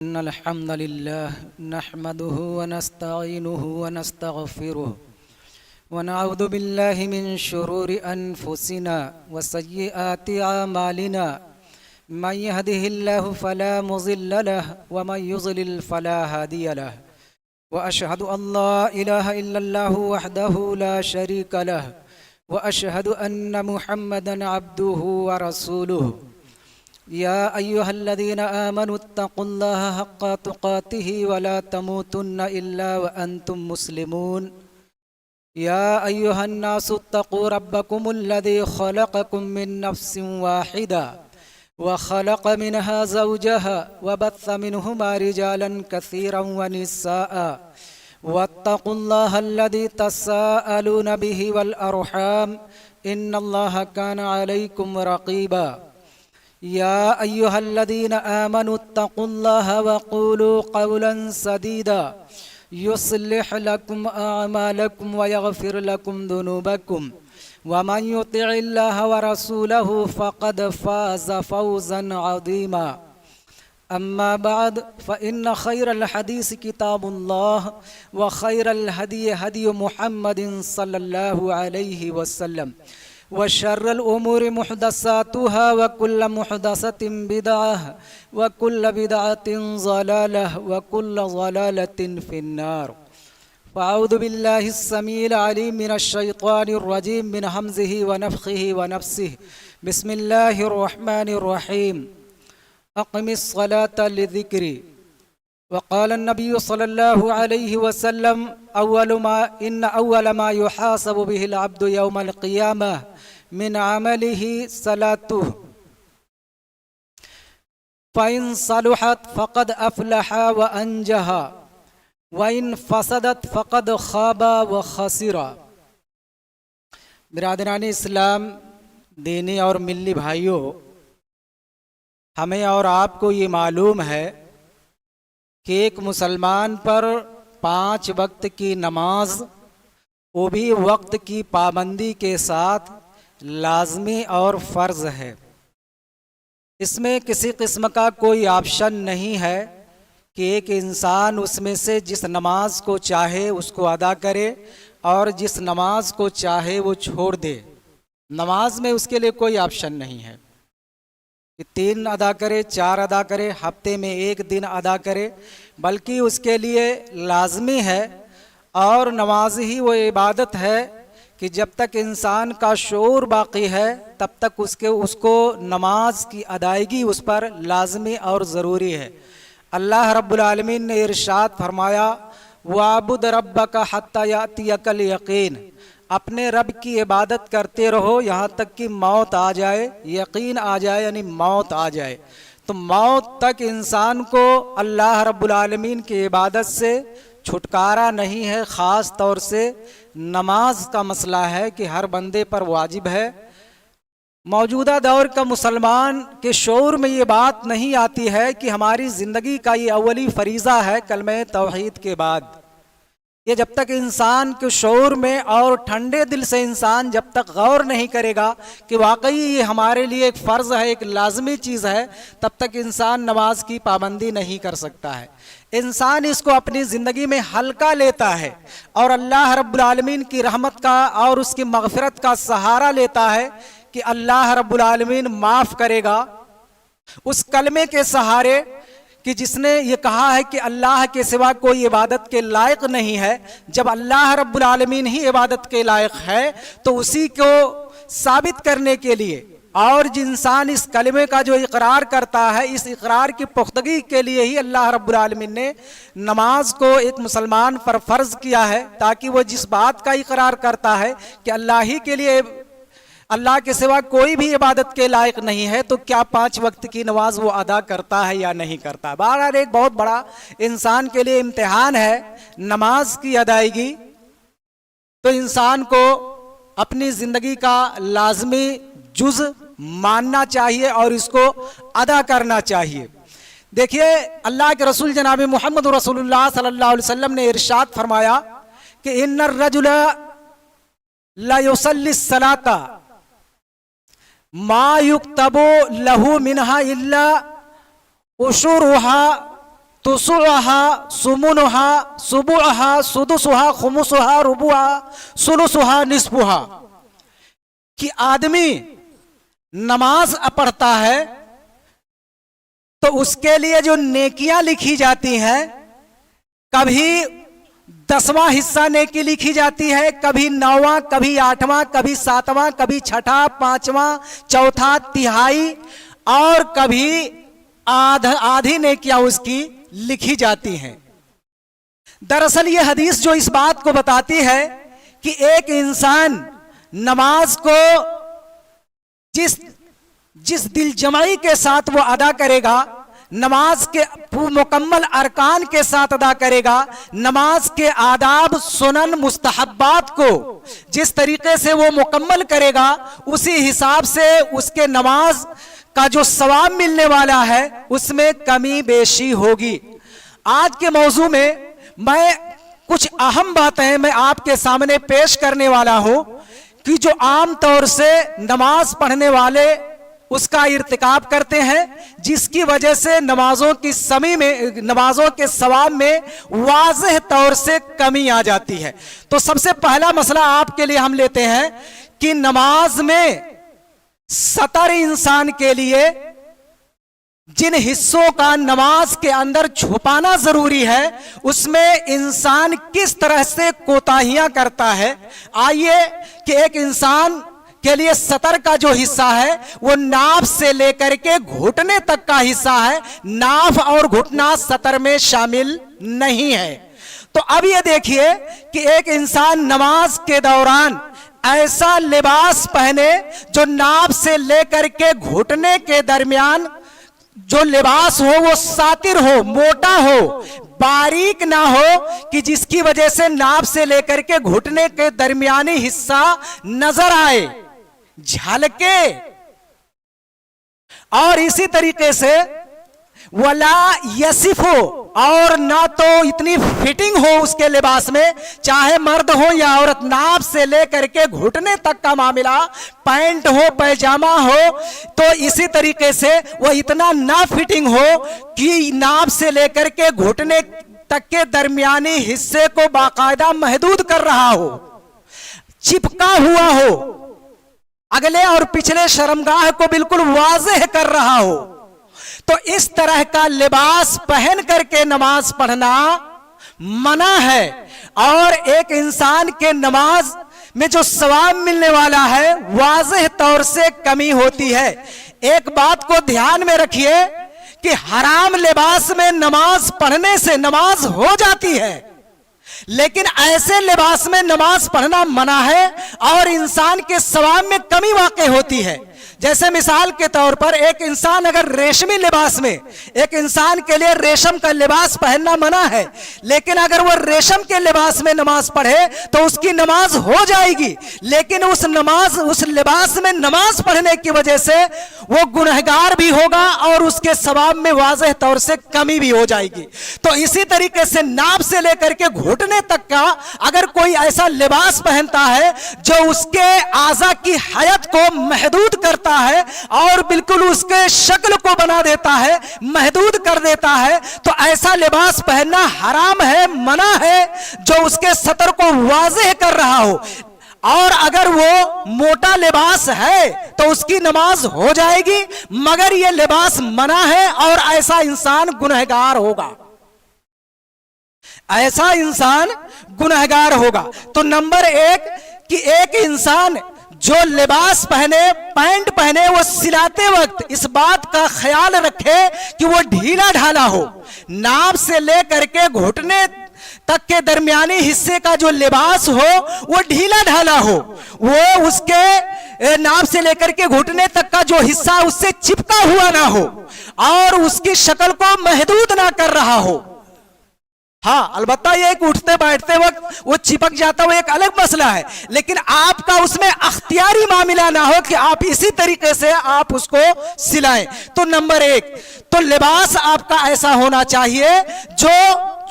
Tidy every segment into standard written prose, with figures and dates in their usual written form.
إن الحمد لله نحمده ونستعينه ونستغفره ونعوذ بالله من شرور أنفسنا وسيئات أعمالنا من يهده الله فلا مضل له ومن يضلل فلا هادي له وأشهد أن لا إله إلا الله وحده لا شريك له وأشهد أن محمدا عبده ورسوله يا أيها الذين آمنوا اتقوا الله حق تقاته ولا تموتن إلا وأنتم مسلمون يا أيها الناس اتقوا ربكم الذي خلقكم من نفس واحدة وخلق منها زوجها وبث منهما رجالا كثيرا ونساء واتقوا الله الذي تساءلون به والأرحام إن الله كان عليكم رقيبا يا أيها الذين آمنوا اتقوا الله وقولوا قولا سديدا يصلح لكم أعمالكم ويغفر لكم ذنوبكم ومن يطع الله ورسوله فقد فاز فوزا عظيما أما بعد فإن خير الحديث كتاب الله وخير الهدي هدي محمد صلى الله عليه وسلم وشر الأمور محدثاتها وكل محدثة بدعة وكل بدعة ضلالة وكل ضلالة في النار فأعوذ بالله السميع العليم من الشيطان الرجيم من همزه ونفخه ونفسه بسم الله الرحمن الرحيم أقم الصلاة لذكري وقال النبي صلى الله عليه وسلم أول ما يحاسب به العبد يوم القيامة من عمله صلاته فإن صلحت فقد أفلح وأنجح وإن فسدت فقد خاب وخسر۔ برادران اسلام، دینی اور ملی بھائیوں، ہمیں اور آپ کو یہ معلوم ہے کہ ایک مسلمان پر 5 وقت کی نماز، وہ بھی وقت کی پابندی کے ساتھ لازمی اور فرض ہے۔ اس میں کسی قسم کا کوئی آپشن نہیں ہے کہ ایک انسان اس میں سے جس نماز کو چاہے اس کو ادا کرے اور جس نماز کو چاہے وہ چھوڑ دے۔ نماز میں اس کے لیے کوئی آپشن نہیں ہے کہ 3 ادا کرے، 4 ادا کرے، ہفتے میں 1 دن ادا کرے، بلکہ اس کے لیے لازمی ہے۔ اور نماز ہی وہ عبادت ہے کہ جب تک انسان کا شعور باقی ہے تب تک اس کو نماز کی ادائیگی اس پر لازمی اور ضروری ہے۔ اللہ رب العالمین نے ارشاد فرمایا وَاعْبُدْ رَبَّكَ حَتَّى يَأْتِيَكَ الْيَقِينُ، اپنے رب کی عبادت کرتے رہو یہاں تک کہ موت آ جائے، یقین آ جائے، یعنی موت آ جائے۔ تو موت تک انسان کو اللہ رب العالمین کی عبادت سے چھٹکارا نہیں ہے۔ خاص طور سے نماز کا مسئلہ ہے کہ ہر بندے پر واجب ہے۔ موجودہ دور کا مسلمان کے شعور میں یہ بات نہیں آتی ہے کہ ہماری زندگی کا یہ اولی فریضہ ہے کلمہ توحید کے بعد۔ یہ جب تک انسان کے شعور میں اور ٹھنڈے دل سے انسان جب تک غور نہیں کرے گا کہ واقعی یہ ہمارے لیے ایک فرض ہے، ایک لازمی چیز ہے، تب تک انسان نماز کی پابندی نہیں کر سکتا ہے۔ انسان اس کو اپنی زندگی میں ہلکا لیتا ہے اور اللہ رب العالمین کی رحمت کا اور اس کی مغفرت کا سہارا لیتا ہے کہ اللہ رب العالمین معاف کرے گا، اس کلمے کے سہارے کہ جس نے یہ کہا ہے کہ اللہ کے سوا کوئی عبادت کے لائق نہیں ہے۔ جب اللہ رب العالمین ہی عبادت کے لائق ہے تو اسی کو ثابت کرنے کے لیے اور جن انسان اس کلمے کا جو اقرار کرتا ہے، اس اقرار کی پختگی کے لیے ہی اللہ رب العالمین نے نماز کو ایک مسلمان پر فرض کیا ہے، تاکہ وہ جس بات کا اقرار کرتا ہے کہ اللہ ہی کے لیے، اللہ کے سوا کوئی بھی عبادت کے لائق نہیں ہے، تو کیا 5 وقت کی نماز وہ ادا کرتا ہے یا نہیں کرتا۔ بہرحال ایک بہت بڑا انسان کے لیے امتحان ہے نماز کی ادائیگی۔ تو انسان کو اپنی زندگی کا لازمی جز ماننا چاہیے اور اس کو ادا کرنا چاہیے۔ دیکھیے اللہ کے رسول جناب محمد رسول اللہ صلی اللہ علیہ وسلم نے ارشاد فرمایا کہ ان الرجل لا يصلي الصلاة ما یکتب لہو منہا الا عشرها तुसुहा, सुमुनहा, सुबुहा, सुदुसुहा, खुमुसहा, रुबुहा, सुलुसुहा, निस्फुहा, कि आदमी नमाज पढ़ता है तो उसके लिए जो नेकियां लिखी जाती हैं, कभी 10वां हिस्सा नेकी लिखी जाती है, कभी 9वां, कभी 8वां, कभी 7वां, कभी 6ठा, 5वां, चौथा, तिहाई, और कभी आधी नेकियां उसकी लिखी जाती हैं। दरअसल ये हदीस जो इस बात को बताती है कि एक इंसान नमाज को जिस दिल जमाई के साथ वो अदा करेगा, नमाज के मुकम्मल अरकान के साथ अदा करेगा, नमाज के आदाब, सुनन, मुस्तहब्बात को जिस तरीके से वो मुकम्मल करेगा, उसी हिसाब से उसके नमाज का जो सवाब मिलने वाला है उसमें कमी बेशी होगी। आज के मौजू में मैं कुछ अहम बातें मैं आपके सामने पेश करने वाला हूं कि जो आम तौर से नमाज पढ़ने वाले उसका इर्तिकाब करते हैं, जिसकी वजह से नमाजों के सवाब में वाज़ेह तौर से कमी आ जाती है। तो सबसे पहला मसला आपके लिए हम लेते हैं कि नमाज में सतर इंसान के लिए जिन हिस्सों का नमाज के अंदर छुपाना जरूरी है, उसमें इंसान किस तरह से कोताहियां करता है। आइए कि एक इंसान के लिए सतर का जो हिस्सा है वो नाफ से लेकर के घुटने तक का हिस्सा है, नाफ और घुटना सतर में शामिल नहीं है। तो अब ये देखिए कि एक इंसान नमाज के दौरान ऐसा लिबास पहने जो नाफ से लेकर के घुटने के दरमियान जो लिबास हो वो सातिर हो, मोटा हो, बारीक ना हो, कि जिसकी वजह से नाभ से लेकर के घुटने के दरमियानी हिस्सा नजर आए, झलके। और इसी तरीके से वला यसिफो, और ना तो इतनी फिटिंग हो उसके लिबास में, चाहे मर्द हो या औरत, नाभ से लेकर के घुटने तक का मामला, पैंट हो, पैजामा हो, तो इसी तरीके से वो इतना ना फिटिंग हो कि नाभ से लेकर के घुटने तक के दरमियानी हिस्से को बाकायदा महदूद कर रहा हो, चिपका हुआ हो, अगले और पिछले शर्मगाह को बिल्कुल वाज़ेह कर रहा हो। तो इस तरह का लिबास पहन करके नमाज पढ़ना मना है, और एक इंसान के नमाज में जो सवाब मिलने वाला है वाज़ेह तौर से कमी होती है। एक बात को ध्यान में रखिए कि हराम लिबास में नमाज पढ़ने से नमाज हो जाती है, लेकिन ऐसे लिबास में नमाज पढ़ना मना है और इंसान के सवाब में कमी वाक़ई होती है। जैसे मिसाल के तौर पर एक इंसान अगर रेशमी लिबास में, एक इंसान के लिए रेशम का लिबास पहनना मना है, लेकिन अगर वो रेशम के लिबास में नमाज पढ़े तो उसकी नमाज हो जाएगी, लेकिन उस लिबास में नमाज पढ़ने की वजह से वो गुनहगार भी होगा और उसके सवाब में वाज़ेह तौर से कमी भी हो जाएगी। तो इसी तरीके से नाभ से लेकर के घुटने तक का अगर कोई ऐसा लिबास पहनता है जो उसके आज़ा की हयत को महदूद करता है और बिल्कुल उसके शक्ल को बना देता है, महदूद कर देता है, तो ऐसा लिबास पहनना हराम है, मना है, जो उसके सतर को वाज़ेह कर रहा हो। और अगर वो मोटा लिबास है तो उसकी नमाज हो जाएगी, मगर ये लिबास मना है और ऐसा इंसान गुनहगार होगा, ऐसा इंसान गुनहगार होगा। तो नंबर एक कि एक इंसान जो लिबास पहने, पैंट पहने, वो सिलाते वक्त इस बात का ख्याल रखे कि वो ढीला ढाला हो, नाभ से लेकर के घुटने तक के दरमियानी हिस्से का जो लिबास हो वो ढीला ढाला हो, वो उसके नाभ से लेकर के घुटने तक का जो हिस्सा उससे चिपका हुआ ना हो और उसकी शक्ल को महदूद ना कर रहा हो। हाँ, अलबत्ता ये एक उठते बैठते वक्त वो चिपक जाता हो एक अलग मसला है, लेकिन आपका उसमें अख्तियारी मामला ना हो कि आप इसी तरीके से आप उसको सिलाएं। तो नंबर एक, तो लिबास आपका ऐसा होना चाहिए जो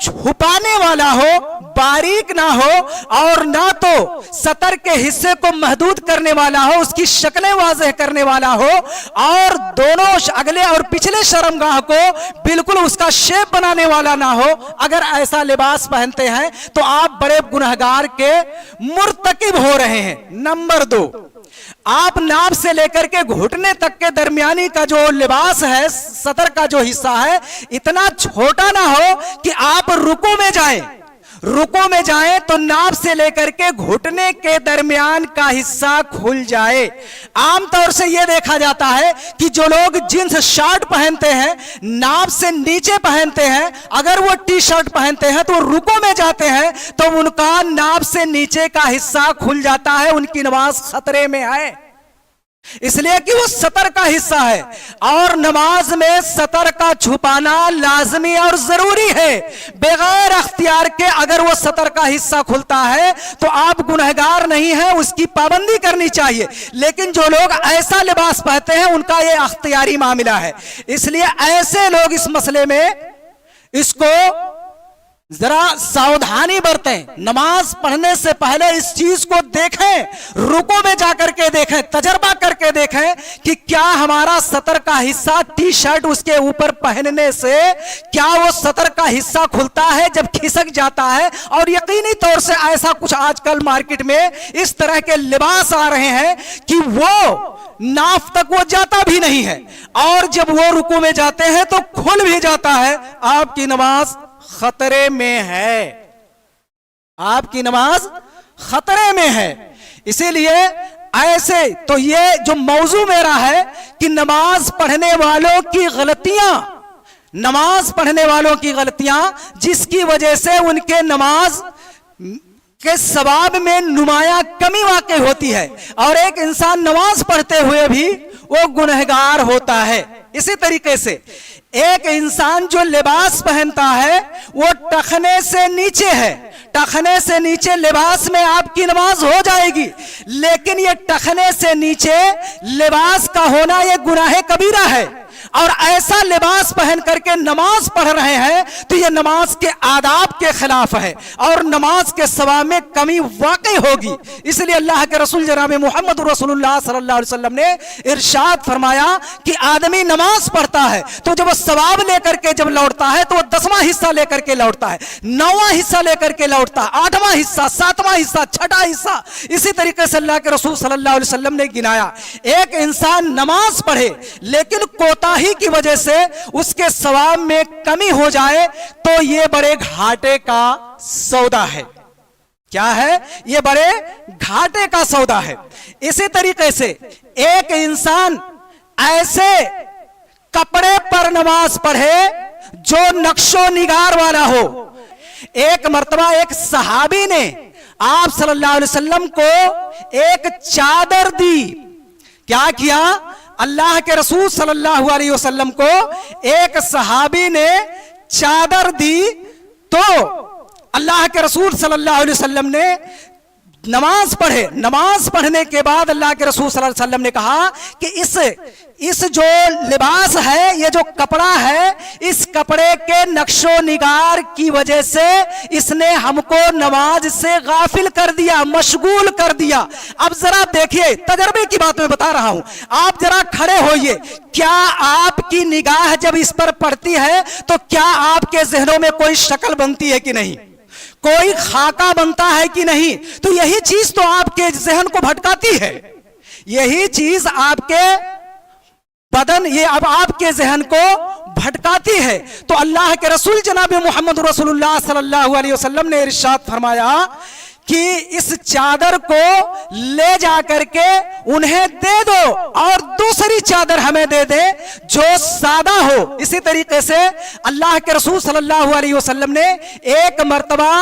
छुपाने वाला हो, बारीक ना हो और ना तो सतर के हिस्से को महदूद करने वाला हो, उसकी शक्लें वाज़ेह करने वाला हो, और दोनों अगले और पिछले शर्मगाह को बिल्कुल उसका शेप बनाने वाला ना हो, अगर ऐसा लिबास पहनते हैं तो आप बड़े गुनहगार के मुर्तकिब हो रहे हैं। नंबर 2, आप नाभ से लेकर के घुटने तक के दरमियानी का जो लिबास है, सतर का जो हिस्सा है, इतना छोटा ना हो कि आप रुकू में जाएं तो नाभ से लेकर के घुटने के दरमियान का हिस्सा खुल जाए। आमतौर से यह देखा जाता है कि जो लोग जींस शर्ट पहनते हैं, नाभ से नीचे पहनते हैं, अगर वो टी शर्ट पहनते हैं तो रुको में जाते हैं तो उनका नाभ से नीचे का हिस्सा खुल जाता है, उनकी नमाज खतरे में है, इसलिए कि वो सतर का हिस्सा है। और नमाज में सतर का छुपाना लाजमी और जरूरी है। बगैर अख्तियार के अगर वो सतर का हिस्सा खुलता है तो आप गुनहगार नहीं है, उसकी पाबंदी करनी चाहिए। लेकिन जो लोग ऐसा लिबास पहनते हैं उनका ये अख्तियारी मामला है, इसलिए ऐसे लोग इस मसले में इसको जरा सावधानी बरतें। नमाज पढ़ने से पहले इस चीज को देखें, रुको में जाकर के देखें, तजर्बा करके देखें कि क्या हमारा सतर का हिस्सा टी शर्ट उसके ऊपर पहनने से क्या वो सतर का हिस्सा खुलता है जब खिसक जाता है। और यकीनी तौर से ऐसा कुछ आजकल मार्केट में इस तरह के लिबास आ रहे हैं कि वो नाफ तक वो जाता भी नहीं है, और जब वो रुको में जाते हैं तो खुल भी जाता है। आपकी नमाज खतरे में है, आपकी नमाज खतरे में है। इसीलिए ऐसे तो ये जो मौजू मेरा है कि नमाज पढ़ने वालों की गलतियां जिसकी वजह से उनके नमाज के सवाब में नुमाया कमी वाक़ई होती है, और एक इंसान नमाज पढ़ते हुए भी वो गुनहगार होता है। इसी तरीके से एक इंसान जो लिबास पहनता है वो टखने से नीचे है, टखने से नीचे लिबास में आपकी नमाज हो जाएगी, लेकिन ये टखने से नीचे लिबास का होना ये गुनाह कबीरा है। और ऐसा लिबास पहन करके नमाज पढ़ रहे हैं तो ये नमाज के आदाब के खिलाफ है और नमाज के सवाब में कमी वाकई होगी। इसलिए अल्लाह के रसूल जनाब मोहम्मद रसूलुल्लाह सल्लल्लाहु अलैहि वसल्लम ने इरशाद फरमाया कि आदमी नमाज पढ़ता है तो जब वो सवाब लेकर के जब लौटता है तो वो 10वां हिस्सा लेकर के लौटता है, 9वां हिस्सा लेकर के लौटता है, 8वां हिस्सा, 7वां हिस्सा, 6ठा हिस्सा। इसी तरीके से अल्लाह के रसूल सल्लल्लाहु अलैहि वसल्लम ने गिनाया, एक इंसान नमाज पढ़े लेकिन कोताही की वजह से उसके सवाब में कमी हो जाए तो ये बड़े घाटे का सौदा है। क्या है? ये बड़े घाटे का सौदा है। इसी तरीके से एक इंसान ऐसे कपड़े पर नमाज पढ़े जो नक्शो निगार वाला हो। एक मर्तबा एक सहाबी ने आप सल्लल्लाहु अलैहि वसल्लम को एक चादर दी। क्या किया? अल्लाह के रसूल सल्लल्लाहु अलैहि वसल्लम को एक सहाबी ने चादर दी तो अल्लाह के रसूल सल्लल्लाहु अलैहि वसल्लम ने नमाज पढ़े। नमाज पढ़ने के बाद अल्लाह के रसूल सल्लल्लाहु अलैहि वसल्लम ने कहा कि इस जो लिबास है, ये जो कपड़ा है, इस कपड़े के नक्शो निगार की वजह से इसने हमको नमाज से गाफिल कर दिया, मशगूल कर दिया। अब जरा देखिए, तजर्बे की बात मैं बता रहा हूं, आप जरा खड़े होइए। क्या आपकी निगाह जब इस पर पड़ती है तो क्या आपके जहनों में कोई शक्ल बनती है कि नहीं, कोई खाका बनता है कि नहीं? तो यही चीज तो आपके जहन को भटकाती है, यही चीज आपके बदन, ये अब आपके जहन को भटकाती है। तो अल्लाह के रसूल जनाब मोहम्मद रसूलुल्लाह सल्लल्लाहु अलैहि वसल्लम ने इरशाद फरमाया कि इस चादर को ले जाकर के उन्हें दे दो और दूसरी चादर हमें दे दे जो सादा हो। इसी तरीके से अल्लाह के रसूल सल्लल्लाहु अलैहि वसल्लम ने एक मर्तबा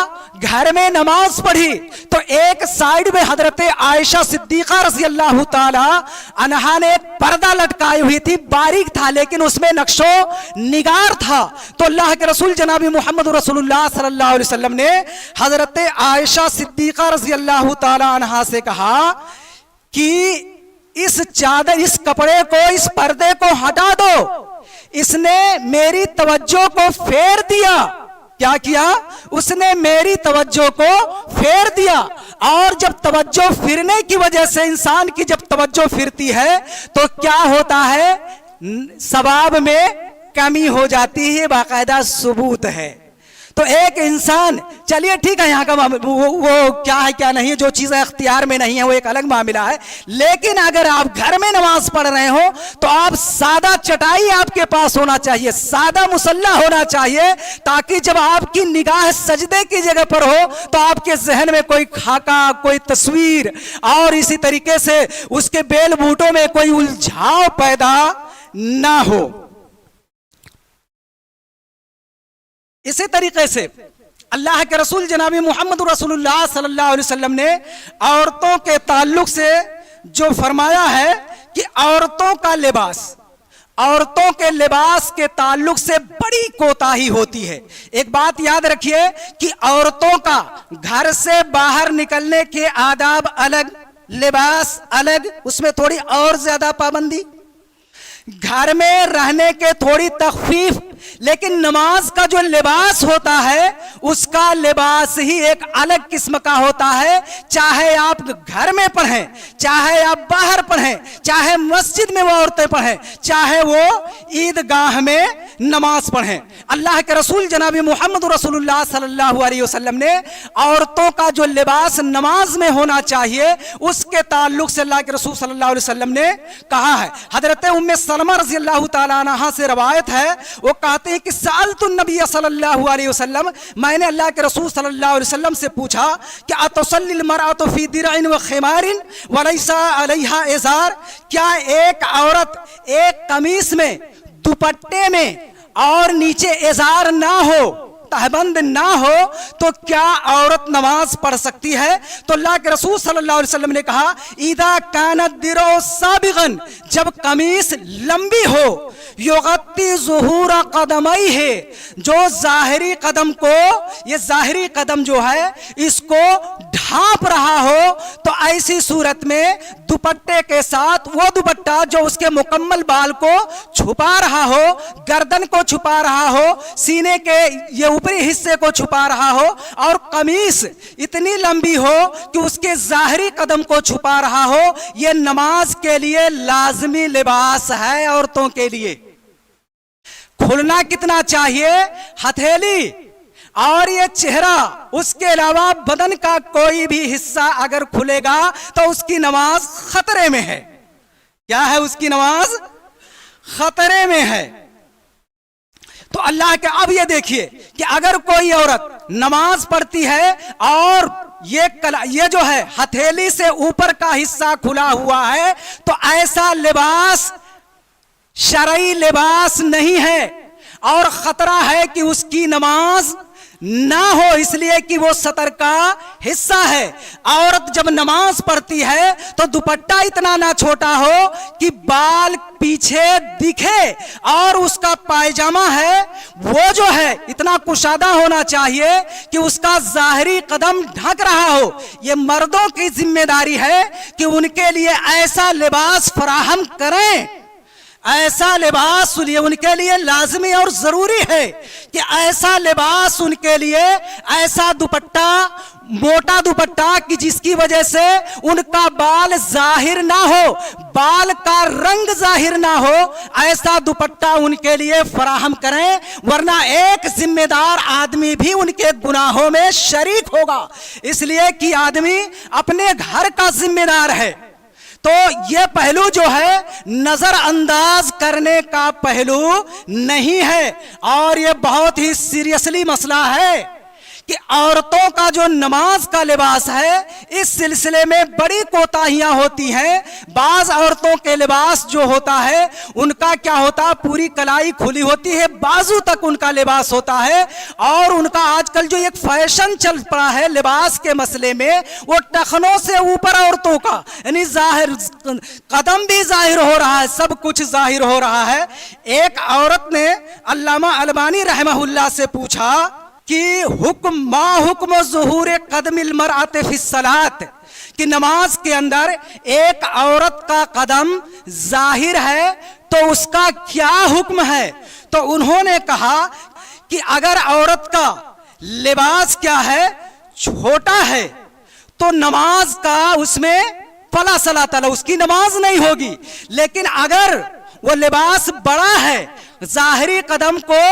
घर में नमाज पढ़ी तो एक साइड में हजरत आयशा सिद्दीका रज़ी अल्लाह ताला अन्हा ने पर्दा लटकाई हुई थी, बारीक था लेकिन उसमें नक्शो निगार था। तो अल्लाह के रसूल जनाब मोहम्मद रसूलुल्लाह सल्लल्लाहु अलैहि वसल्लम ने हजरत आयशा सिद्दीका रज़ी अल्लाह ताला अन्हा से कहा कि इस चादर, इस कपड़े को, इस पर्दे को हटा दो। इसने मेरी तवज्जो को फेर दिया। क्या किया? उसने मेरी तवज्जो को फेर दिया। और जब तवज्जो फिरने की वजह से, इंसान की जब तवज्जो फिरती है तो क्या होता है, सवाब में कमी हो जाती है, बाकायदा सबूत है। तो एक इंसान, चलिए ठीक है, यहाँ का वो क्या है क्या नहीं है, जो चीज़ें अख्तियार में नहीं है वो एक अलग मामला है, लेकिन अगर आप घर में नमाज पढ़ रहे हो तो आप सादा चटाई आपके पास होना चाहिए, सादा मुसल्ला होना चाहिए, ताकि जब आपकी निगाह सजदे की जगह पर हो तो आपके जहन में कोई खाका, कोई तस्वीर और इसी तरीके से उसके बेल बूटों में कोई उलझाव पैदा ना हो। इसी तरीके से अल्लाह के रसूल जनाब मोहम्मद रसूलुल्लाह सल्लल्लाहु अलैहि वसल्लम ने औरतों के ताल्लुक से जो फरमाया है कि औरतों का लिबास, औरतों के लिबास के ताल्लुक से बड़ी कोताही होती है। एक बात याद रखिए कि औरतों का घर से बाहर निकलने के आदाब अलग, लिबास अलग, उसमें थोड़ी और ज्यादा पाबंदी, घर में रहने के थोड़ी तखफीफ, लेकिन नमाज का जो लिबास होता है उसका लिबास ही एक अलग किस्म का होता है। चाहे आप घर में पढ़ें, चाहे आप बाहर पढ़ें, चाहे मस्जिद में वो औरतें पढ़ें, चाहे वो ईदगाह में नमाज पढ़ें, अल्लाह के रसूल जनाब मोहम्मद रसूलुल्लाह सल्लल्लाहु अलैहि वसल्लम ने औरतों का जो लिबास नमाज में होना चाहिए उसके ताल्लुक से अल्लाह के रसूल सल्लल्लाहु अलैहि वसल्लम ने कहा है। हजरत उम्मे सलमा रज़ी अल्लाह तआला अन्हा से रवायत है, वो कहते हैं कि सालतु नबी सल्लल्लाहु अलैहि वसल्लम, मैंने अल्लाह के रसूल सल्लल्लाहु अलैहि वसल्लम से पूछा कि अतुसल्लिल मरअतु फी दिरइन व खिमारिन व लैसा अलैहा इज़ार, क्या एक औरत एक कमीज में, दुपट्टे में और नीचे इज़ार ना हो, तहबंद ना हो, तो क्या औरत नमाज पढ़ सकती है? तो अल्लाह के रसूल सल्लल्लाहु अलैहि वसल्लम ने कहा, इदा कानत दिरो साबिगन, जब कमीज लंबी हो, युगत्ती ज़ुहूरा कदमई है, जो जाहिरी कदम को, ये जाहिरी कदम जो है इसको ढांप रहा हो, तो ऐसी सूरत में दुपट्टे के साथ वो दुपट्टा जो उसके मुकम्मल बाल को छुपा रहा हो, गर्दन को छुपा रहा हो, सीने के ये ऊपरी हिस्से को छुपा रहा हो, और कमीज इतनी लंबी हो कि उसके जाहिरी कदम को छुपा रहा हो, ये नमाज के लिए लाजमी लिबास है औरतों के लिए। खुलना कितना चाहिए? हथेली और ये चेहरा, उसके अलावा बदन का कोई भी हिस्सा अगर खुलेगा तो उसकी नमाज खतरे में है। क्या है? उसकी नमाज खतरे में है। तो अल्लाह के, अब ये देखिए कि अगर कोई औरत नमाज पढ़ती है और ये जो है हथेली से ऊपर का हिस्सा खुला हुआ है, तो ऐसा लिबास शरई लिबास नहीं है और खतरा है कि उसकी नमाज ना हो, इसलिए कि वो सतर का हिस्सा है। औरत जब नमाज पढ़ती है तो दुपट्टा इतना ना छोटा हो कि बाल पीछे दिखे, और उसका पायजामा है वो जो है इतना कुशादा होना चाहिए कि उसका जाहिरी कदम ढक रहा हो। ये मर्दों की जिम्मेदारी है कि उनके लिए ऐसा लिबास फराहम करें, ऐसा लिबास उनके लिए लाजमी और जरूरी है कि ऐसा लिबास उनके लिए, ऐसा दुपट्टा, मोटा दुपट्टा कि जिसकी वजह से उनका बाल जाहिर ना हो, बाल का रंग जाहिर ना हो, ऐसा दुपट्टा उनके लिए फराहम करें, वरना एक जिम्मेदार आदमी भी उनके गुनाहों में शरीक होगा। इसलिए कि आदमी अपने घर का जिम्मेदार है। तो ये पहलू जो है नजरअंदाज करने का पहलू नहीं है, और ये बहुत ही सीरियसली मसला है कि औरतों का जो नमाज का लिबास है इस सिलसिले में बड़ी कोताहियां होती हैं। बाज औरतों के लिबास जो होता है उनका क्या होता है, पूरी कलाई खुली होती है, बाजू तक उनका लिबास होता है, और उनका आजकल जो एक फैशन चल पड़ा है लिबास के मसले में, वो टखनों से ऊपर औरतों का, यानी जाहिर कदम भी जाहिर हो रहा है, सब कुछ जाहिर हो रहा है। एक औरत ने अल्लामा अलबानी रहमहुल्लाह से पूछा कि हुक्म ज़ुहूर कदमिल मरअत फी सलात, कि नमाज के अंदर एक औरत का कदम जाहिर है तो उसका क्या हुक्म है? तो उन्होंने कहा कि अगर औरत का लिबास क्या है, छोटा है तो नमाज का उसमें फला सला तला, उसकी नमाज नहीं होगी। लेकिन अगर वो लिबास बड़ा है, जाहिरी कदम को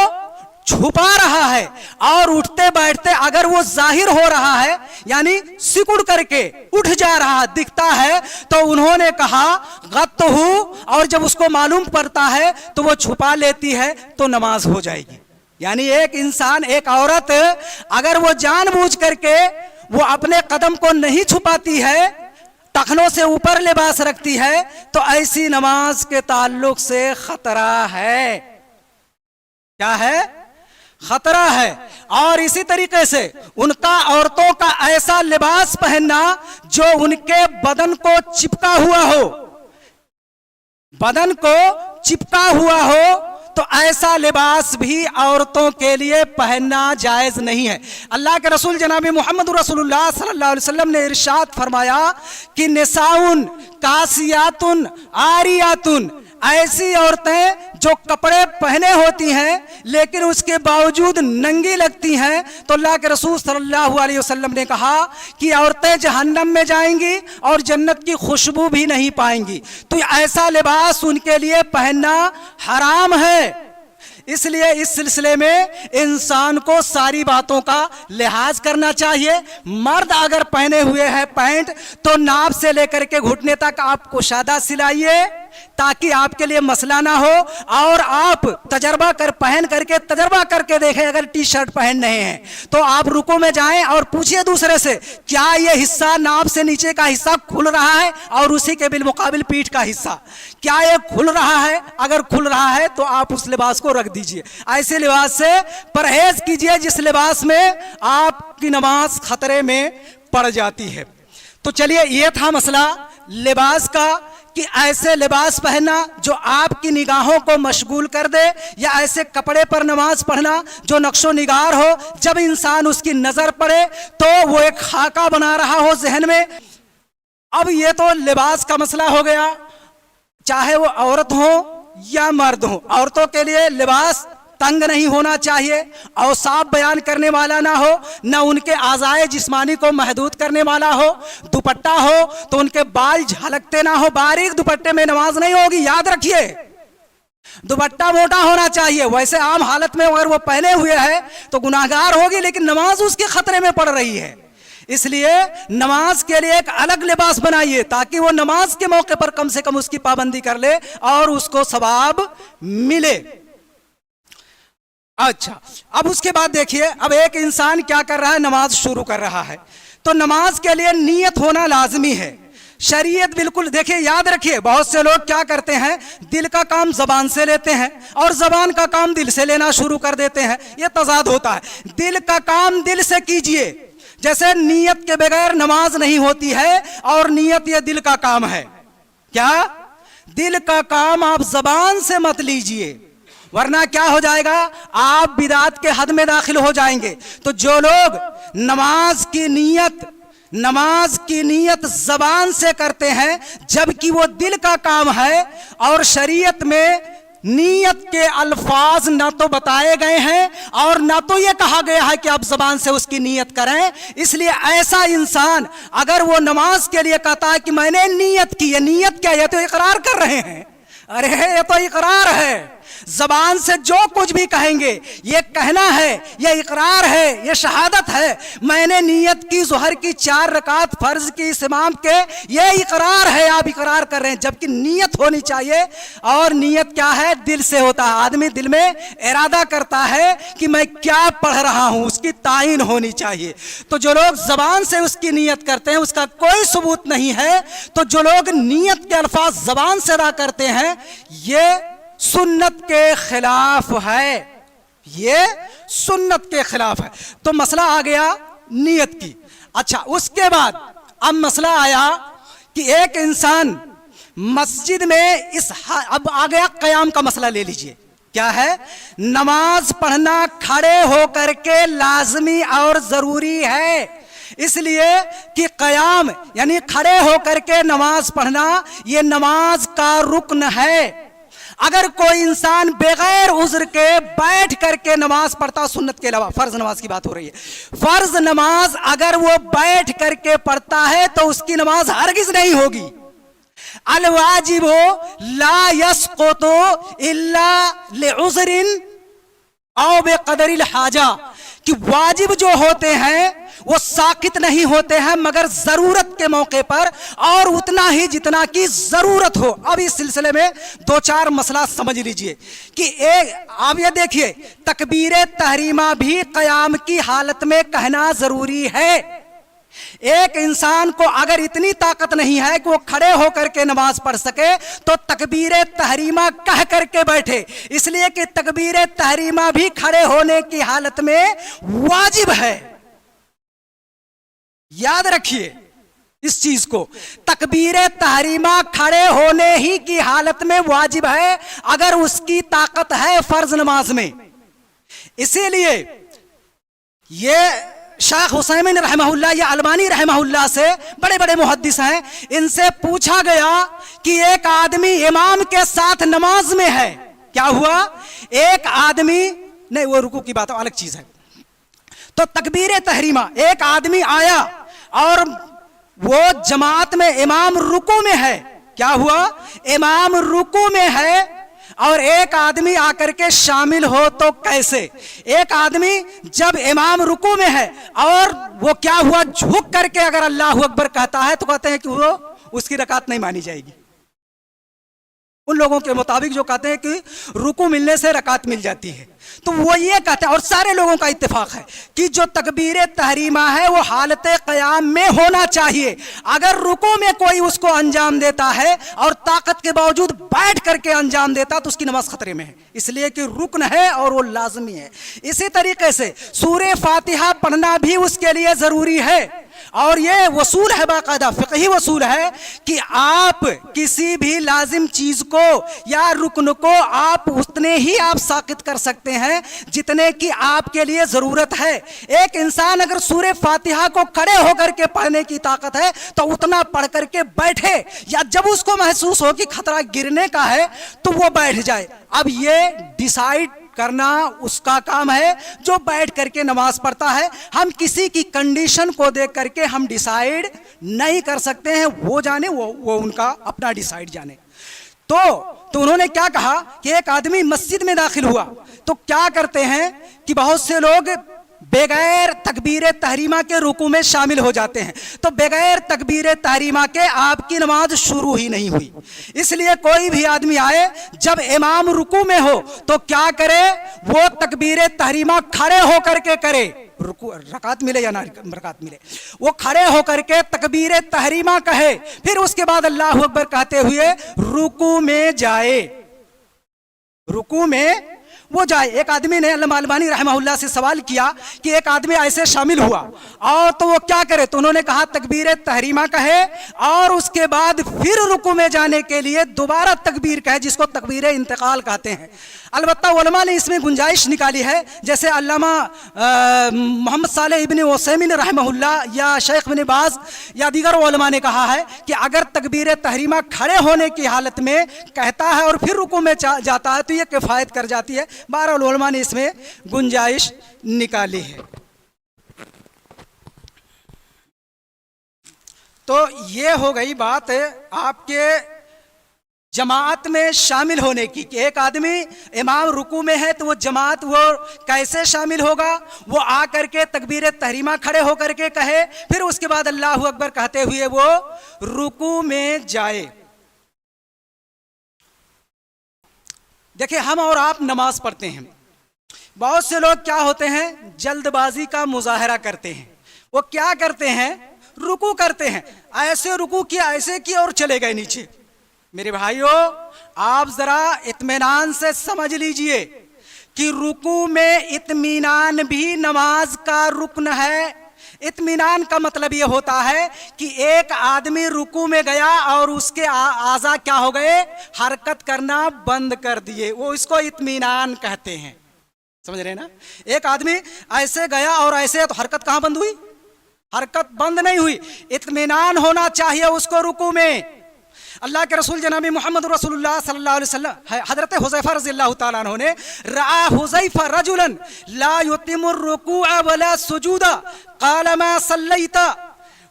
छुपा रहा है और उठते बैठते अगर वो जाहिर हो रहा है, यानी सिकुड़ करके उठ जा रहा दिखता है, तो उन्होंने कहा गत हूं, और जब उसको मालूम पड़ता है तो वो छुपा लेती है तो नमाज हो जाएगी। यानी एक इंसान, एक औरत अगर वो जानबूझ करके वो अपने कदम को नहीं छुपाती है, टखनों से ऊपर लिबास रखती है, तो ऐसी नमाज के ताल्लुक से खतरा है। क्या है? खतरा है। और इसी तरीके से उनका, औरतों का ऐसा लिबास पहनना जो उनके बदन को चिपका हुआ हो, बदन को चिपका हुआ हो, तो ऐसा लिबास भी औरतों के लिए पहनना जायज नहीं है। अल्लाह के रसूल जनाब मोहम्मद रसूलुल्लाह सल्लल्लाहु अलैहि वसल्लम ने इरशाद फरमाया कि निसाउन कासियातुन आरियातुन, ऐसी औरतें जो कपड़े पहने होती हैं लेकिन उसके बावजूद नंगी लगती हैं, तो अल्लाह के रसूल सल्लल्लाहु अलैहि वसल्लम ने कहा कि औरतें जहन्नम में जाएंगी और जन्नत की खुशबू भी नहीं पाएंगी। तो ऐसा लिबास उनके लिए पहनना हराम है। इसलिए इस सिलसिले में इंसान को सारी बातों का लिहाज करना चाहिए। मर्द अगर पहने हुए हैं पैंट, तो नाप से लेकर के घुटने तक आप कुशादा सिलाइए ताकि आपके लिए मसला ना हो, और आप तजर्बा कर पहन करके तजर्बा करके देखें। अगर टी शर्ट पहन रहे हैं तो आप रुको में जाएं और पूछिए दूसरे से, क्या ये हिस्सा नाप से नीचे का हिस्सा खुल रहा है, और उसी के बिलमुकाबिल पीठ का हिस्सा क्या ये खुल रहा है? अगर खुल रहा है तो आप उस लिबास को रख दीजिए। ऐसे लिबास से परहेज कीजिए जिस लिबास में आपकी नमाज खतरे में पड़ जाती है। तो चलिए, ये था मसला लिबास का कि ऐसे लिबास पहनना जो आपकी निगाहों को मशगूल कर दे, या ऐसे कपड़े पर नमाज पढ़ना जो नक्शो निगार हो, जब इंसान उसकी नजर पड़े तो वो एक खाका बना रहा हो जहन में। अब ये तो लिबास का मसला हो गया, चाहे वो औरत हो या मर्द हो। औरतों के लिए लिबास तंग नहीं होना चाहिए, और साफ बयान करने वाला ना हो, ना उनके आज़ाए जिस्मानी को महदूद करने वाला हो। दुपट्टा हो तो उनके बाल झलकते ना हो, बारीक दुपट्टे में नमाज नहीं होगी, याद रखिए। दुपट्टा मोटा होना चाहिए। वैसे आम हालत में अगर वो पहने हुए है तो गुनाहगार होगी, लेकिन नमाज उसके खतरे में पड़ रही है। इसलिए नमाज के लिए एक अलग लिबास बनाइए ताकि वो नमाज के मौके पर कम से कम उसकी पाबंदी कर ले और उसको सवाब मिले। अच्छा, अब उसके बाद देखिए, अब एक इंसान क्या कर रहा है, नमाज शुरू कर रहा है, तो नमाज के लिए नियत होना लाजमी है। शरीयत बिल्कुल, देखिए याद रखिए, बहुत से लोग क्या करते हैं, दिल का काम जबान से लेते हैं और जबान का काम दिल से लेना शुरू कर देते हैं। यह तजाद होता है। दिल का काम दिल से कीजिए, जैसे नियत के बगैर नमाज नहीं होती है, और नियत ये दिल का काम है। क्या? दिल का काम आप जबान से मत लीजिए, वरना क्या हो जाएगा, आप बिदात के हद में दाखिल हो जाएंगे। तो जो लोग नमाज की नियत जबान से करते हैं, जबकि वो दिल का काम है, और शरीयत में नियत के अल्फाज ना तो बताए गए हैं और ना तो ये कहा गया है कि आप जबान से उसकी नियत करें। इसलिए ऐसा इंसान अगर वो नमाज के लिए कहता है कि मैंने नियत की, ये नियत क्या, ये तो इकरार कर रहे हैं। अरे ये तो इकरार है, जबान से जो कुछ भी कहेंगे ये कहना है, ये इकरार है, ये शहादत है। मैंने नियत की ज़ुहर की 4 रकात फर्ज की इस इमाम के, ये इकरार है, आप इकरार कर रहे हैं। जबकि नियत होनी चाहिए, और नियत क्या है, दिल से होता है। आदमी दिल में इरादा करता है कि मैं क्या पढ़ रहा हूं, उसकी तायीन होनी चाहिए। तो जो लोग जबान से उसकी नियत करते हैं उसका कोई सबूत नहीं है। तो जो लोग नियत के अल्फाज जबान से अदा करते हैं, ये सुन्नत के खिलाफ है, ये सुन्नत के खिलाफ है। तो मसला आ गया नियत की। अच्छा, उसके बाद अब मसला आया कि एक इंसान मस्जिद में अब आ गया कयाम का मसला। ले लीजिए, क्या है, नमाज पढ़ना खड़े होकर के लाजमी और जरूरी है, इसलिए कि कयाम यानी खड़े होकर के नमाज पढ़ना ये नमाज का रुकन है। اگر کوئی انسان بغیر عذر کے بیٹھ کر کے نماز پڑھتا، سنت کے علاوہ فرض نماز کی بات ہو رہی ہے، فرض نماز اگر وہ بیٹھ کر کے پڑھتا ہے تو اس کی نماز ہرگز نہیں ہوگی۔ الواجب لا يسقط الا لعذر او بقدر الحاجہ، کہ واجب جو ہوتے ہیں وہ ساقط نہیں ہوتے ہیں مگر ضرورت کے موقع پر، اور اتنا ہی جتنا کی ضرورت ہو۔ اب اس سلسلے میں دو چار مسئلہ سمجھ لیجئے کہ آپ یہ دیکھیے، تکبیر تحریمہ بھی قیام کی حالت میں کہنا ضروری ہے۔ ایک انسان کو اگر اتنی طاقت نہیں ہے کہ وہ کھڑے ہو کر کے نماز پڑھ سکے تو تکبیر تحریمہ کہہ کر کے بیٹھے، اس لیے کہ تکبیر تحریمہ بھی کھڑے ہونے کی حالت میں واجب ہے۔ یاد رکھیے اس چیز کو، تکبیر تحریمہ کھڑے ہونے ہی کی حالت میں واجب ہے اگر اس کی طاقت ہے فرض نماز میں۔ اسی لیے یہ شیخ حسین رحمہ اللہ یا البانی رحمہ اللہ سے، بڑے بڑے محدث ہیں، ان سے پوچھا گیا کہ ایک آدمی امام کے ساتھ نماز میں ہے، کیا ہوا؟ ایک آدمی، نہیں وہ رکوع کی بات الگ چیز ہے، تو تکبیر تحریمہ ایک آدمی آیا اور وہ جماعت میں امام رکوع میں ہے، کیا ہوا؟ امام رکوع میں ہے اور ایک آدمی آ کر کے شامل ہو تو کیسے؟ ایک آدمی جب امام رکوع میں ہے اور وہ کیا ہوا، جھک کر کے اگر اللہ اکبر کہتا ہے تو کہتے ہیں کہ وہ اس کی رکعت نہیں مانی جائے گی۔ ان لوگوں کے مطابق جو کہتے ہیں کہ رکوع ملنے سے رکعت مل جاتی ہے، تو وہ یہ کہتے ہیں، اور سارے لوگوں کا اتفاق ہے کہ جو تکبیر تحریمہ ہے وہ حالت قیام میں ہونا چاہیے۔ اگر رکوع میں کوئی اس کو انجام دیتا ہے اور طاقت کے باوجود بیٹھ کر کے انجام دیتا تو اس کی نماز خطرے میں ہے، اس لیے کہ رکن ہے اور وہ لازمی ہے۔ اسی طریقے سے سورہ فاتحہ پڑھنا بھی اس کے لیے ضروری ہے، اور یہ اصول ہے، باقاعدہ فقہی اصول ہے کہ آپ کسی بھی لازم چیز کو یا رکن کو آپ اتنے ہی آپ ساقط کر سکتے ہیں جتنے کی آپ کے لیے ضرورت ہے۔ ایک انسان اگر سورہ فاتحہ کو کھڑے ہو کر کے پڑھنے کی طاقت ہے تو اتنا پڑھ کر کے بیٹھے، یا جب اس کو محسوس ہو کہ خطرہ گرنے کا ہے تو وہ بیٹھ جائے۔ اب یہ ڈیسائیڈ کرنا اس کا کام ہے جو بیٹھ کر کے نماز پڑھتا ہے۔ ہم کسی کی کنڈیشن کو دیکھ کر کے ہم ڈیسائیڈ نہیں کر سکتے ہیں، وہ جانے، وہ ان کا اپنا ڈیسائیڈ جانے۔ تو انہوں نے کیا کہا کہ ایک آدمی مسجد میں داخل ہوا تو کیا کرتے ہیں کہ بہت سے لوگ بغیر تکبیر تحریمہ کے رکوع میں شامل ہو جاتے ہیں، تو بغیر تکبیر تحریمہ کے آپ کی نماز شروع ہی نہیں ہوئی۔ اس لیے کوئی بھی آدمی آئے جب امام رکوع میں ہو تو کیا کرے، وہ تکبیر تحریمہ کھڑے ہو کر کے کرے، رکعت ملے یا نہ رکعت ملے، وہ کھڑے ہو کر کے تکبیر تحریمہ کہے، پھر اس کے بعد اللہ اکبر کہتے ہوئے رکوع میں جائے، رکوع میں وہ جائے۔ ایک آدمی نے علامہ البانی رحمہ اللہ سے سوال کیا کہ ایک آدمی ایسے شامل ہوا اور تو وہ کیا کرے، تو انہوں نے کہا تکبیر تحریمہ کہے اور اس کے بعد پھر رکوع میں جانے کے لیے دوبارہ تکبیر کہے، جس کو تکبیر انتقال کہتے ہیں۔ البتہ علماء نے اس میں گنجائش نکالی ہے، جیسے علامہ محمد صالح ابن عثیمین رحمہ اللہ یا شیخ بن باز یا دیگر علماء نے کہا ہے کہ اگر تکبیر تحریمہ کھڑے ہونے کی حالت میں کہتا ہے اور پھر رکوع میں جاتا ہے تو یہ کفایت کر جاتی ہے۔ بہرحال علماء نے اس میں گنجائش نکالی ہے۔ تو یہ ہو گئی بات آپ کے جماعت میں شامل ہونے کی، کہ ایک آدمی امام رکوع میں ہے تو وہ جماعت وہ کیسے شامل ہوگا، وہ آ کر کے تکبیر تحریمہ کھڑے ہو کر کے کہے، پھر اس کے بعد اللہ اکبر کہتے ہوئے وہ رکوع میں جائے۔ دیکھیں ہم اور آپ نماز پڑھتے ہیں، بہت سے لوگ کیا ہوتے ہیں، جلد بازی کا مظاہرہ کرتے ہیں۔ وہ کیا کرتے ہیں، رکوع کرتے ہیں، ایسے رکوع کیا، ایسے کیا اور چلے گئے نیچے۔ میرے بھائیو آپ ذرا اطمینان سے سمجھ لیجئے کہ رکوع میں اطمینان بھی نماز کا رکن ہے۔ اطمینان کا مطلب یہ ہوتا ہے کہ ایک آدمی رکوع میں گیا اور اس کے اعضاء کیا ہو گئے، حرکت کرنا بند کر دیے، وہ اس کو اطمینان کہتے ہیں۔ سمجھ رہے ہیں نا؟ ایک آدمی ایسے گیا اور ایسے، تو حرکت کہاں بند ہوئی؟ حرکت بند نہیں ہوئی۔ اطمینان ہونا چاہیے اس کو رکوع میں۔ اللہ کے رسول جناب محمد رسول اللہ صلی اللہ علیہ وسلم حضرت حذیفہ رضی اللہ تعالیٰ عنہ نے رأى حذیفہ رجلا لا يتم الرکوع ولا سجودا قال ما صلیت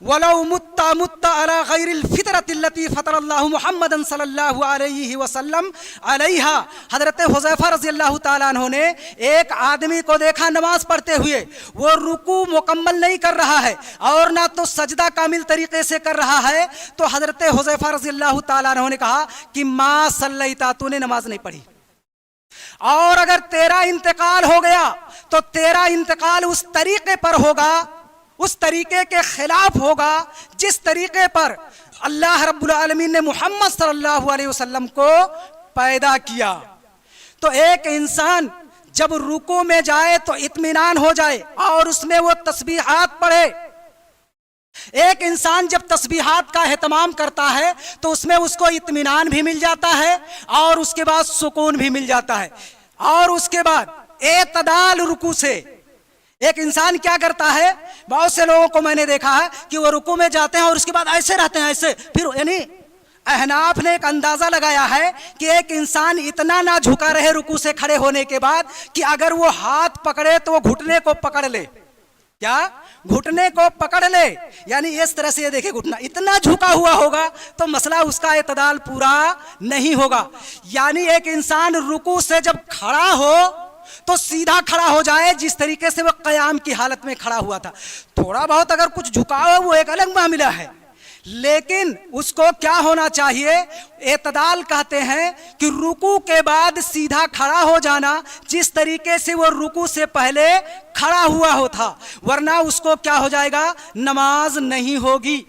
ولو مت على غیر الفطرۃ التي فطر اللہ محمد صلی اللہ علیہ وسلم علیہا۔ حضرت حذیفہ رضی اللہ تعالیٰ عنہ نے ایک آدمی کو دیکھا نماز پڑھتے ہوئے، وہ رکوع مکمل نہیں کر رہا ہے اور نہ تو سجدہ کامل طریقے سے کر رہا ہے، تو حضرت حذیفہ رضی اللہ تعالیٰ عنہ نے کہا کہ ما صلیتا، تو نے نماز نہیں پڑھی، اور اگر تیرا انتقال ہو گیا تو تیرا انتقال اس طریقے پر ہوگا، اس طریقے کے خلاف ہوگا جس طریقے پر اللہ رب العالمین نے محمد صلی اللہ علیہ وسلم کو پیدا کیا۔ تو ایک انسان جب رکوع میں جائے تو اطمینان ہو جائے اور اس میں وہ تسبیحات پڑھے۔ ایک انسان جب تسبیحات کا اہتمام کرتا ہے تو اس میں اس کو اطمینان بھی مل جاتا ہے اور اس کے بعد سکون بھی مل جاتا ہے، اور اس کے بعد اعتدال رکوع سے ایک انسان کیا کرتا ہے، بہت سے لوگوں کو میں نے دیکھا ہے کہ وہ رکوع میں جاتے ہیں اور اس کے بعد ایسے رہتے ہیں، ایسے پھر یعنی احناف نے ایک اندازہ لگایا ہے کہ ایک انسان اتنا نہ جھکا رہے رکوع سے کھڑے ہونے کے بعد کہ اگر وہ ہاتھ پکڑے تو وہ گھٹنے کو پکڑ لے، کیا گھٹنے کو پکڑ لے، یعنی اس طرح سے یہ دیکھیں گھٹنا اتنا جھکا ہوا ہوگا تو مسئلہ اس کا اعتدال پورا نہیں ہوگا۔ یعنی ایک انسان رکوع سے جب کھڑا ہو تو سیدھا کھڑا ہو جائے جس طریقے سے وہ قیام کی حالت میں کھڑا ہوا تھا، تھوڑا بہت اگر کچھ جھکا ہو وہ ایک الگ معاملہ ہے، لیکن اس کو کیا ہونا چاہیے، اعتدال کہتے ہیں کہ رکوع کے بعد سیدھا کھڑا ہو جانا جس طریقے سے وہ رکوع سے پہلے کھڑا ہوا ہو تھا، ورنہ اس کو کیا ہو جائے گا، نماز نہیں ہوگی۔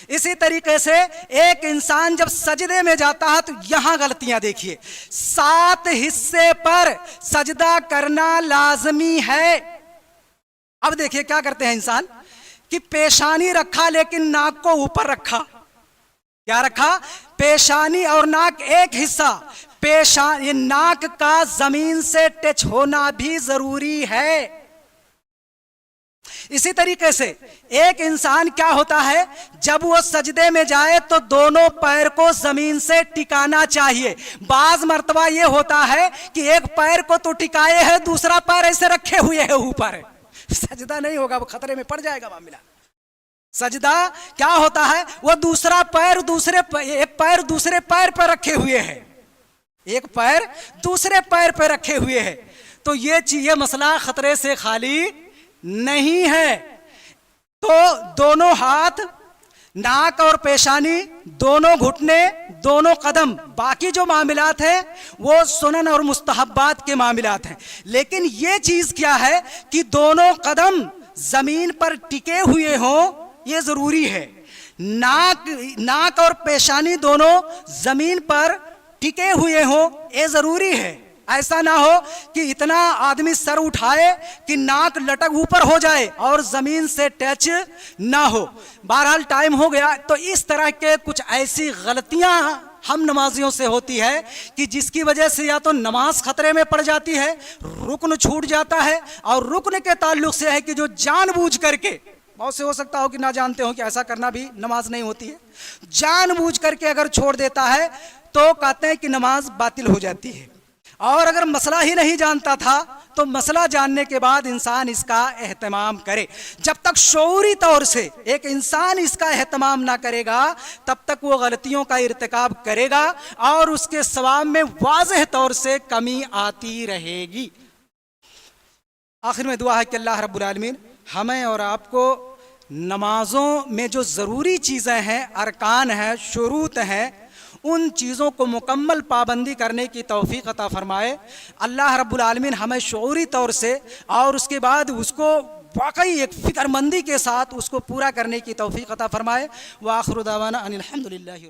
اسی طریقے سے ایک انسان جب سجدے میں جاتا ہے تو یہاں غلطیاں دیکھیے، 7 حصے پر سجدہ کرنا لازمی ہے۔ اب دیکھیے کیا کرتے ہیں انسان کہ پیشانی رکھا لیکن ناک کو اوپر رکھا، کیا رکھا، پیشانی اور ناک ایک حصہ، ناک کا زمین سے ٹچ ہونا بھی ضروری ہے۔ اسی طریقے سے ایک انسان کیا ہوتا ہے، جب وہ سجدے میں جائے تو دونوں پیر کو زمین سے ٹکانا چاہیے۔ بعض مرتبہ یہ ہوتا ہے کہ ایک پیر کو تو ٹکائے ہے، دوسرا پیر ایسے رکھے ہوئے ہے اوپر، سجدہ نہیں ہوگا، وہ خطرے میں پڑ جائے گا معاملہ۔ سجدہ کیا ہوتا ہے، وہ دوسرا پیر ایک پیر دوسرے پیر پر رکھے ہوئے ہے، ایک پیر دوسرے پیر پہ رکھے ہوئے ہے، تو یہ مسئلہ خطرے سے خالی نہیں ہے۔ تو دونوں ہاتھ، ناک اور پیشانی، دونوں گھٹنے، دونوں قدم، باقی جو معاملات ہیں وہ سنن اور مستحبات کے معاملات ہیں، لیکن یہ چیز کیا ہے کہ دونوں قدم زمین پر ٹکے ہوئے ہوں، یہ ضروری ہے۔ ناک اور پیشانی دونوں زمین پر ٹکے ہوئے ہوں، یہ ضروری ہے۔ ایسا نہ ہو کہ اتنا آدمی سر اٹھائے کہ ناک لٹک اوپر ہو جائے اور زمین سے ٹچ نہ ہو۔ بہرحال ٹائم ہو گیا، تو اس طرح کے کچھ ایسی غلطیاں ہم نمازیوں سے ہوتی ہے کہ جس کی وجہ سے یا تو نماز خطرے میں پڑ جاتی ہے، رکن چھوٹ جاتا ہے، اور رکن کے تعلق سے ہے کہ جو جان بوجھ کر کے، بہت سے ہو سکتا ہو کہ نہ جانتے ہو کہ ایسا کرنا بھی نماز نہیں ہوتی ہے، جان بوجھ کر کے اگر چھوڑ دیتا ہے تو کہتے ہیں کہ نماز باطل ہو جاتی ہے۔ اور اگر مسئلہ ہی نہیں جانتا تھا تو مسئلہ جاننے کے بعد انسان اس کا اہتمام کرے۔ جب تک شعوری طور سے ایک انسان اس کا اہتمام نہ کرے گا تب تک وہ غلطیوں کا ارتکاب کرے گا اور اس کے ثواب میں واضح طور سے کمی آتی رہے گی۔ آخر میں دعا ہے کہ اللہ رب العالمین ہمیں اور آپ کو نمازوں میں جو ضروری چیزیں ہیں، ارکان ہیں، شروط ہیں، ان چیزوں کو مکمل پابندی کرنے کی توفیق عطا فرمائے۔ اللہ رب العالمین ہمیں شعوری طور سے اور اس کے بعد اس کو واقعی ایک فکر مندی کے ساتھ اس کو پورا کرنے کی توفیق عطا فرمائے۔ وآخر دعوانا ان الحمدللہ۔